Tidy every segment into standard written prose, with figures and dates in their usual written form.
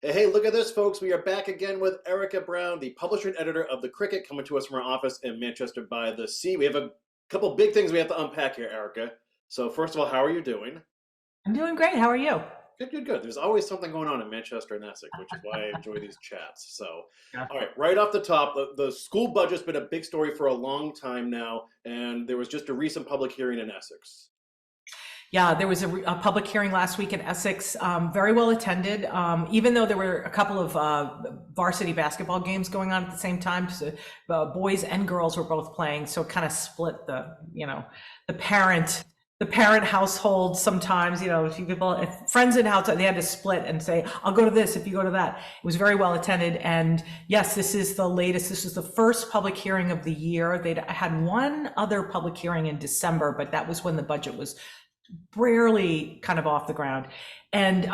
Hey, look at this, folks. We are back again with Erika Brown, the publisher and editor of The Cricket, coming to us from our office in Manchester by the Sea. We have a couple big things we have to unpack here, Erika. So, first of all, how are you doing? I'm doing great. How are you? Good, good, good. There's always something going on in Manchester and Essex, which is why I enjoy these chats. So, Yeah. all right off the top, the school budget's been a big story for a long time now, and there was just a recent public hearing in Essex. Yeah, there was a public hearing last week in Essex, very well attended, even though there were a couple of varsity basketball games going on at the same time. So, boys and girls were both playing, so it kind of split the parent the parent household sometimes, if people, if friends in house, they had to split and say, I'll go to this if you go to that. It was very well attended. And yes, this is the latest. This is the first public hearing of the year. They had one other public hearing in December, but that was when the budget was rarely kind of off the ground. And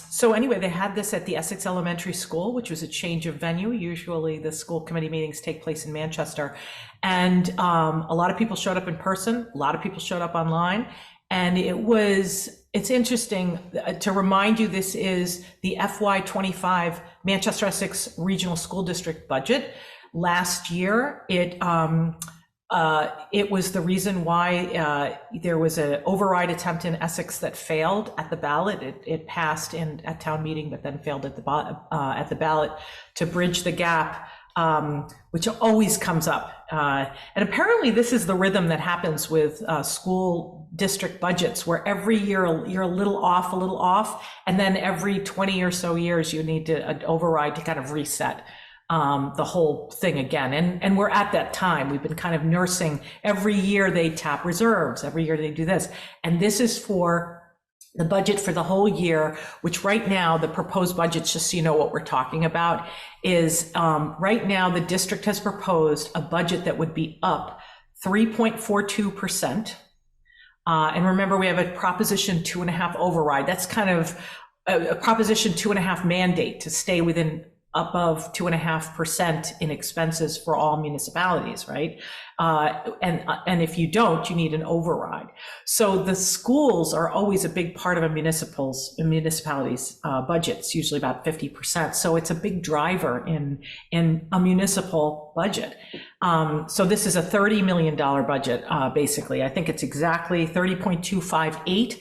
so anyway, they had this at the Essex Elementary School, which was a change of venue. Usually the school committee meetings take place in Manchester. And a lot of people showed up in person, a lot of people showed up online. And it's interesting to remind you, this is the FY25 Manchester Essex Regional School District budget. Last year, it was the reason why there was an override attempt in Essex that failed at the ballot. It passed at town meeting, but then failed at the ballot to bridge the gap, which always comes up. And apparently this is the rhythm that happens with school district budgets, where every year you're a little off, and then every 20 or so years you need an override to kind of reset the whole thing again. And we're at that time. We've been kind of nursing. Every year they tap reserves. Every year they do this. And this is for the budget for the whole year, which right now, the proposed budget, just so you know what we're talking about, is right now the district has proposed a budget that would be up 3.42%. And remember, we have a Proposition 2.5 override. That's kind of a Proposition 2.5 mandate to stay within above 2.5% in expenses for all municipalities, right? And if you don't, you need an override. So the schools are always a big part of a municipality's budget. It's usually about 50%. So it's a big driver in a municipal budget. So this is a $30 million budget, basically. I think it's exactly 30.258.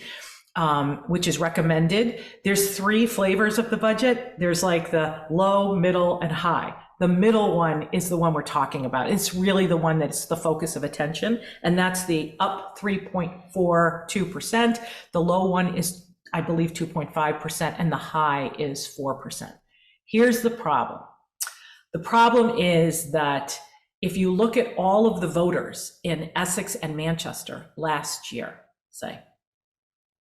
Which is recommended. There's three flavors of the budget. There's like the low, middle, and high. The middle one is the one we're talking about. It's really the one that's the focus of attention, and that's the up 3.42%. The low one is, I believe, 2.5%, and the high is 4%. Here's the problem. The problem is that if you look at all of the voters in Essex and Manchester last year, say,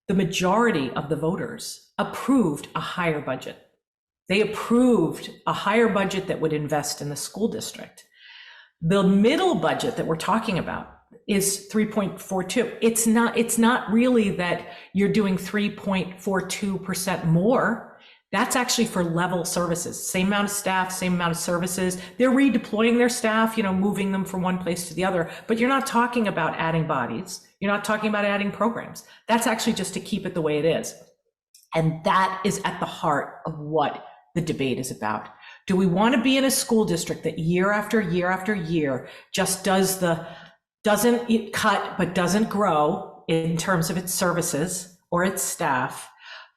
the majority of the voters approved a higher budget. They approved a higher budget that would invest in the school district. The middle budget that we're talking about is 3.42. It's not really that you're doing 3.42% more. That's actually for level services, same amount of staff, same amount of services. They're redeploying their staff, moving them from one place to the other, but you're not talking about adding bodies. You're not talking about adding programs. That's actually just to keep it the way it is. And that is at the heart of what the debate is about. Do we want to be in a school district that year after year after year just doesn't cut, but doesn't grow in terms of its services or its staff,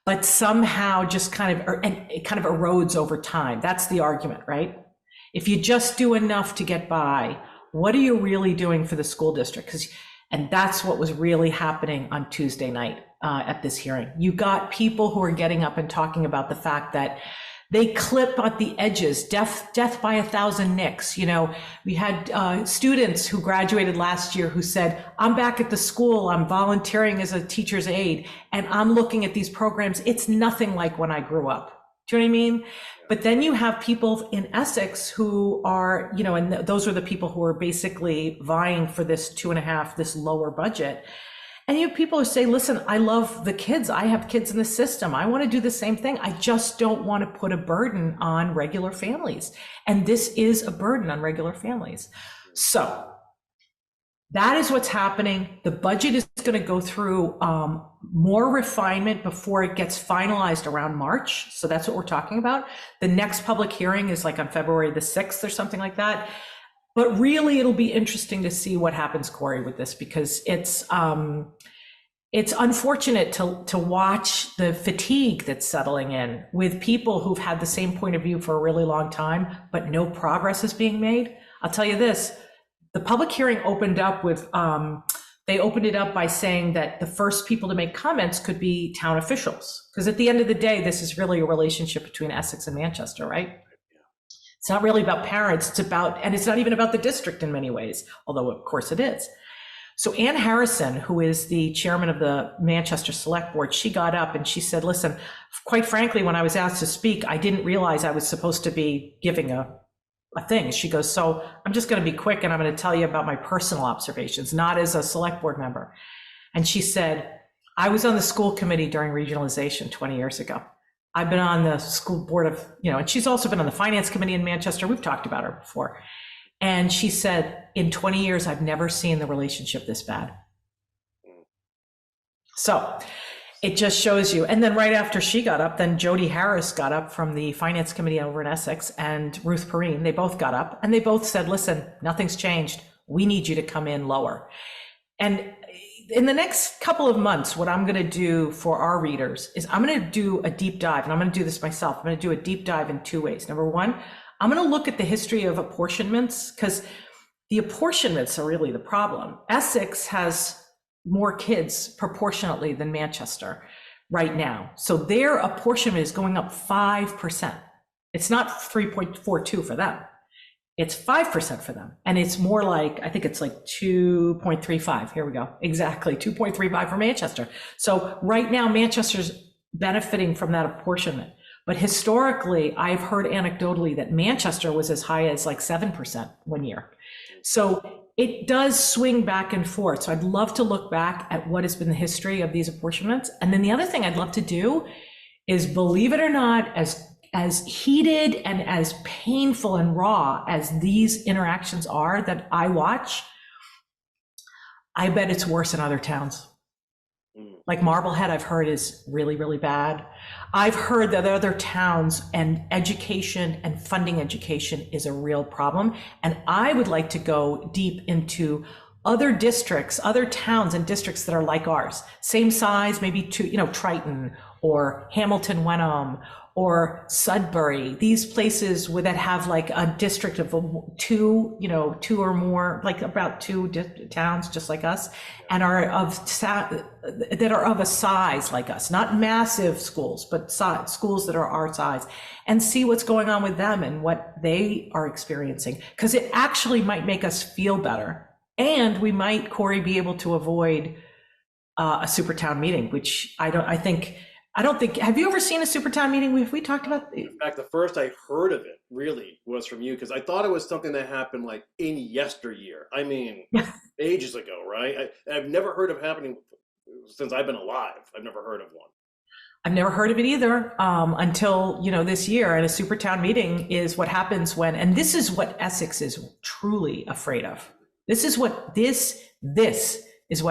but somehow just it kind of erodes over time? That's the argument, right? If you just do enough to get by, what are you really doing for the school district? And that's what was really happening on Tuesday night at this hearing. You got people who are getting up and talking about the fact that they clip at the edges, death by 1,000 nicks. We had students who graduated last year who said, I'm back at the school, I'm volunteering as a teacher's aide, and I'm looking at these programs. It's nothing like when I grew up. Do you know what I mean? But then you have people in Essex who are, and those are the people who are basically vying for this 2.5, this lower budget. And you have people who say, listen, I love the kids. I have kids in the system. I want to do the same thing. I just don't want to put a burden on regular families. And this is a burden on regular families. So That is what's happening. The budget is going to go through more refinement before it gets finalized around March. So that's what we're talking about. The next public hearing is like on February the 6th or something like that. But really, it'll be interesting to see what happens, Kory, with this, because it's unfortunate to watch the fatigue that's settling in with people who've had the same point of view for a really long time, but no progress is being made. I'll tell you this. The public hearing opened up with, they opened it up by saying that the first people to make comments could be town officials. Because at the end of the day, this is really a relationship between Essex and Manchester, right? It's not really about parents, it's about, and it's not even about the district in many ways, although of course it is. So Ann Harrison, who is the chairman of the Manchester Select Board, she got up and she said, listen, quite frankly, when I was asked to speak, I didn't realize I was supposed to be giving a thing. She goes, so I'm just going to be quick and I'm going to tell you about my personal observations, not as a select board member. And she said, I was on the school committee during regionalization 20 years ago. I've been on the school board of, and she's also been on the finance committee in Manchester. We've talked about her before. And she said, in 20 years, I've never seen the relationship this bad. So it just shows you. And then right after she got up, then Jody Harris got up from the finance committee over in Essex, and Ruth Perrine, they both got up and they both said, listen, nothing's changed. We need you to come in lower. And in the next couple of months, what I'm going to do for our readers is I'm going to do a deep dive, and I'm going to do this myself. I'm going to do a deep dive in two ways. Number one, I'm going to look at the history of apportionments, because the apportionments are really the problem. Essex has more kids proportionately than Manchester right now. So their apportionment is going up 5%. It's not 3.42 for them. It's 5% for them. And it's more like, I think it's like 2.35. Here we go. Exactly. 2.35 for Manchester. So right now, Manchester's benefiting from that apportionment. But historically, I've heard anecdotally that Manchester was as high as like 7% one year. So it does swing back and forth. So I'd love to look back at what has been the history of these apportionments. And then the other thing I'd love to do is, believe it or not, as heated and as painful and raw as these interactions are that I watch, I bet it's worse in other towns. Like Marblehead, I've heard is really, really bad. I've heard that other towns and education and funding education is a real problem. And I would like to go deep into other districts, other towns and districts that are like ours, same size, maybe Triton or Hamilton Wenham or Sudbury, these places that have like a district of two or more, like about two towns just like us, and are that are of a size like us, not massive schools, but schools that are our size, and see what's going on with them and what they are experiencing, because it actually might make us feel better. And we might, Kory, be able to avoid a super town meeting, which I don't think, have you ever seen a super town meeting? We talked about? In fact, the first I heard of it really was from you, because I thought it was something that happened like in yesteryear. I mean, ages ago, right? I've never heard of happening since I've been alive. I've never heard of one. I've never heard of it either until, this year. And a super town meeting is what happens when, and this is what Essex is truly afraid of. This is what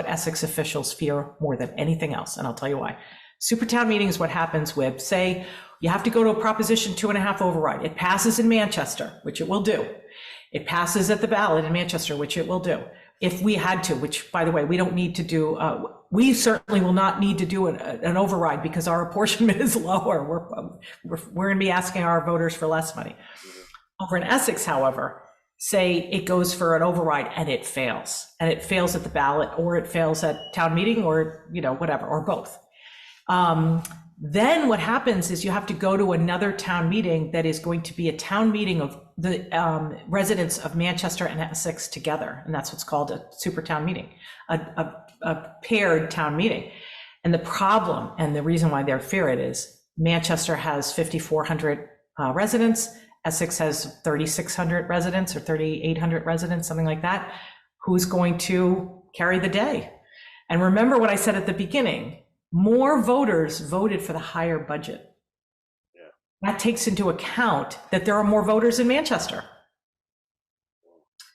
Essex officials fear more than anything else. And I'll tell you why. Supertown meeting is what happens with, say, you have to go to a Proposition 2.5 override. It passes in Manchester, which it will do. It passes at the ballot in Manchester, which it will do. If we had to, which, by the way, we don't need to do, we certainly will not need to do an override, because our apportionment is lower. We're going to be asking our voters for less money. Over in Essex, however, say it goes for an override and it fails at the ballot, or it fails at town meeting, or whatever, or both. Then what happens is you have to go to another town meeting that is going to be a town meeting of the residents of Manchester and Essex together. And that's what's called a super town meeting, a paired town meeting. And the problem, and the reason why they fear it, is Manchester has 5,400 residents. Essex has 3,600 residents or 3,800 residents, something like that. Who's going to carry the day? And remember what I said at the beginning, more voters voted for the higher budget. Yeah. That takes into account that there are more voters in Manchester.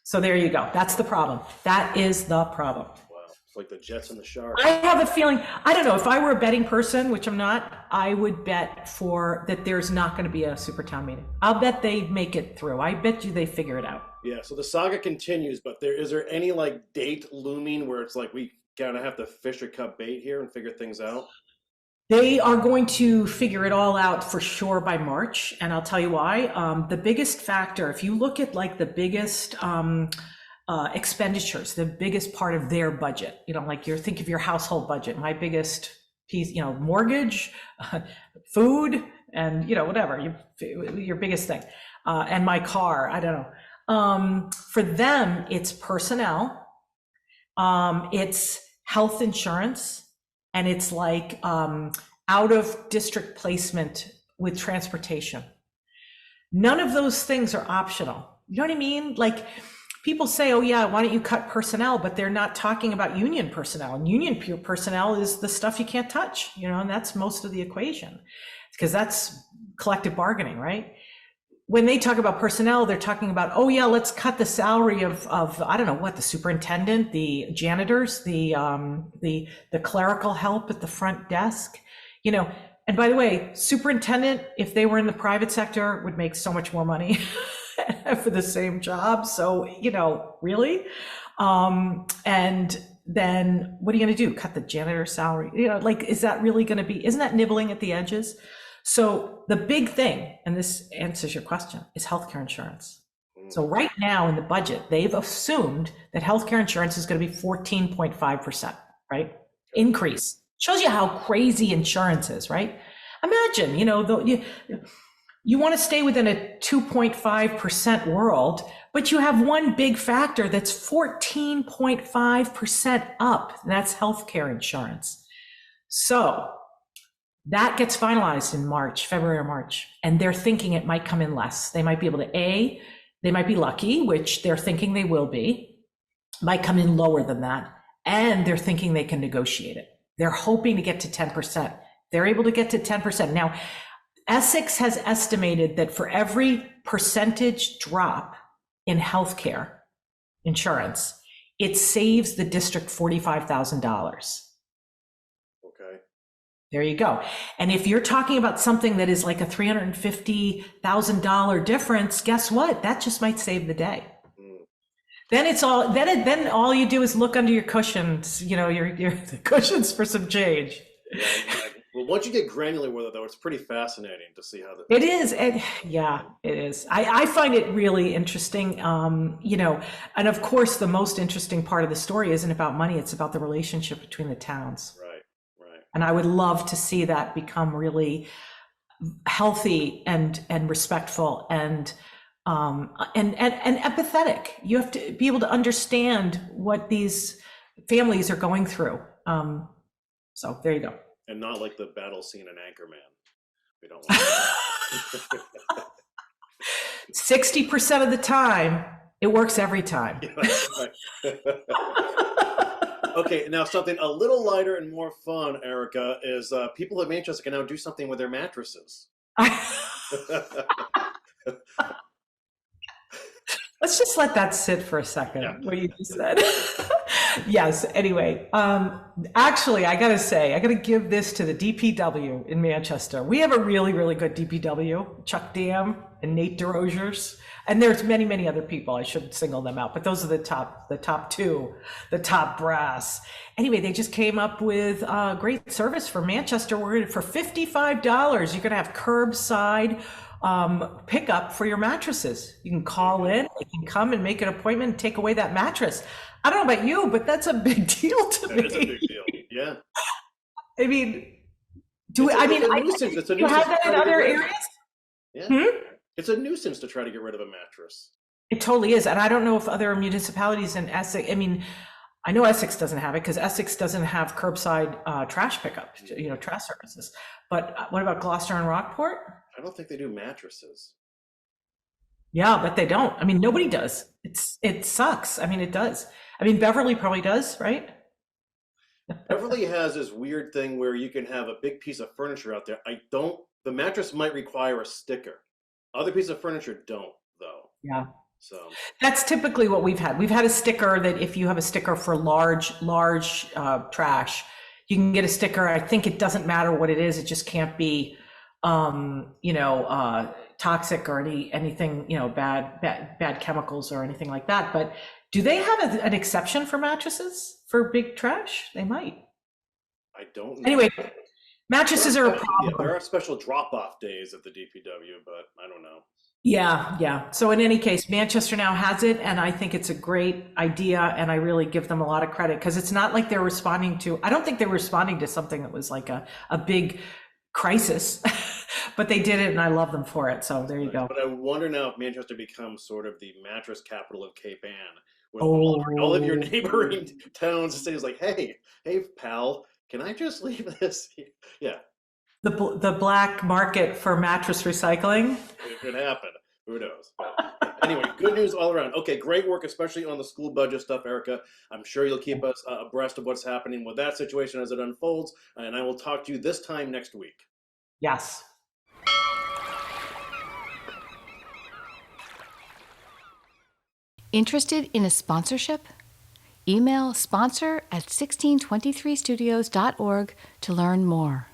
So there you go. That's the problem. That is the problem. Wow, it's like the Jets and the Sharks. I have a feeling, I don't know, if I were a betting person, which I'm not, I would bet for that there's not going to be a super town meeting. I'll bet they make it through. I bet you they figure it out. Yeah, so the saga continues, but is there any like date looming where it's like we kind of have to fish or cut bait here and figure things out? They are going to figure it all out for sure by March, and I'll tell you why. The biggest factor, if you look at like the biggest expenditures, the biggest part of their budget, like think of your household budget. My biggest piece, mortgage, food, and whatever your biggest thing, and my car. I don't know. For them, it's personnel, it's health insurance. And it's like out of district placement with transportation. None of those things are optional. You know what I mean? Like people say, oh yeah, why don't you cut personnel? But they're not talking about union personnel. And union personnel is the stuff you can't touch, and that's most of the equation because that's collective bargaining, right? When they talk about personnel, they're talking about, oh yeah, let's cut the salary of I don't know what, the superintendent, the janitors, the clerical help at the front desk, And by the way, superintendent, if they were in the private sector, would make so much more money for the same job. So, really? And then what are you going to do? Cut the janitor salary? Is that really going to be, isn't that nibbling at the edges? So the big thing, and this answers your question, is healthcare insurance. So right now in the budget, they've assumed that healthcare insurance is going to be 14.5%, right? Increase. Shows you how crazy insurance is, right? Imagine, you want to stay within a 2.5% world, but you have one big factor that's 14.5% up. And that's healthcare insurance. So that gets finalized in February or March, and they're thinking it might come in less. They might be able to, they might be lucky, which they're thinking they will be, might come in lower than that, and they're thinking they can negotiate it. They're hoping to get to 10%. They're able to get to 10%. Now, Essex has estimated that for every percentage drop in healthcare insurance, it saves the district $45,000. There you go. And if you're talking about something that is like a $350,000 difference, guess what? That just might save the day. Then all you do is look under your cushions, your cushions for some change. Well, once you get granular with it, though, it's pretty fascinating to see how it is. And yeah, it is. I find it really interesting. And of course, the most interesting part of the story isn't about money. It's about the relationship between the towns. Right. And I would love to see that become really healthy and respectful and empathetic. You have to be able to understand what these families are going through. So there you go. And not like the battle scene in Anchorman. We don't want that. 60% of the time, it works every time. Okay, now something a little lighter and more fun, Erika, is people in Manchester can now do something with their mattresses. Let's just let that sit for a second, what you just said. Yes, anyway, actually, I got to give this to the DPW in Manchester. We have a really, really good DPW, Chuck Dam and Nate DeRosiers. And there's many, many other people. I shouldn't single them out, but those are the top two, the top brass. Anyway, they just came up with great service for Manchester. For $55, you're going to have curbside pickup for your mattresses. You can call in, you can come and make an appointment and take away that mattress. I don't know about you, but that's a big deal to me. It's a big deal. Yeah. I mean, do you have that in other areas? Yeah. It's a nuisance to try to get rid of a mattress. It totally is. And I don't know if other municipalities in Essex, I know Essex doesn't have it because Essex doesn't have curbside trash pickup, trash services. But what about Gloucester and Rockport? I don't think they do mattresses. Yeah, but they don't. Nobody does. It sucks. It does. Beverly probably does, right? Beverly has this weird thing where you can have a big piece of furniture out there. The mattress might require a sticker. Other pieces of furniture don't, though. Yeah. So That's typically what we've had. We've had a sticker that if you have a sticker for large trash, you can get a sticker. I think it doesn't matter what it is. It just can't be, toxic or anything, bad chemicals or anything like that. But do they have an exception for mattresses for big trash? They might. I don't know. Anyway, mattresses are a Yeah, there problem. are special drop-off days at the DPW, but I don't know. Yeah. So in any case, Manchester now has it, and I think it's a great idea, and I really give them a lot of credit because it's not like they're responding to, I don't think they're responding to something that was like a big crisis, but they did it, and I love them for it. So there you go. But I wonder now if Manchester becomes sort of the mattress capital of Cape Ann, with all of your Oh, neighboring towns and cities like, hey, pal, can I just leave this here? Yeah, the black market for mattress recycling. it could happen. Who knows? But anyway, good news all around. Okay, great work, especially on the school budget stuff, Erica. I'm sure you'll keep us abreast of what's happening with that situation as it unfolds, and I will talk to you this time next week. Yes. Interested in a sponsorship? Email sponsor@1623studios.org to learn more.